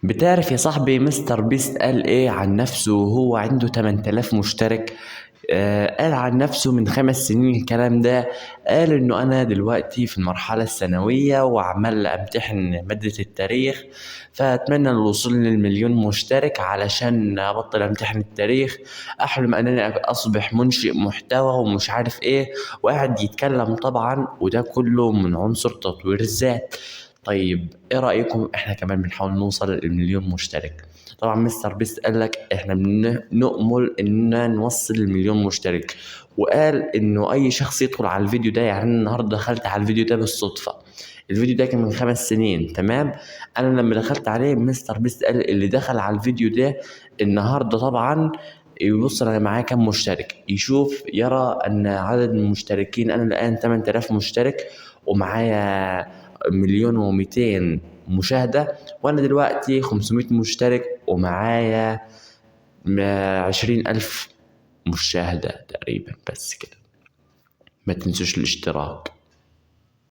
بتعرف يا صاحبي مستر بيست قال ايه عن نفسه وهو عنده 8000 مشترك؟ قال عن نفسه من 5 سنين الكلام ده. قال انه انا دلوقتي في المرحلة الثانوية وعمال امتحن مادة التاريخ، فاتمنى الوصول للمليون مشترك علشان ابطل امتحن التاريخ. احلم انني اصبح منشئ محتوى ومش عارف ايه، وقاعد يتكلم طبعا، وده كله من عنصر تطوير الذات. طيب ايه رأيكم احنا كمان بنحاول نوصل للمليون مشترك؟ طبعا مستر بيست قال لك احنا بنأمل اننا نوصل المليون مشترك، وقال انه اي شخص يدخل على الفيديو ده، يعني أنا النهارده دخلت على الفيديو ده بالصدفة. الفيديو ده كان من 5 سنين، تمام. انا لما دخلت عليه مستر بيست قال اللي دخل على الفيديو ده النهارده طبعا يبص انا معايا كام مشترك، يشوف يرى ان عدد المشتركين انا الان 8000 مشترك، ومعايا مليون وميتين مشاهدة، وانا دلوقتي 500 مشترك ومعايا 20 ألف مشاهدة تقريبا. بس كده، ما تنسوش الاشتراك.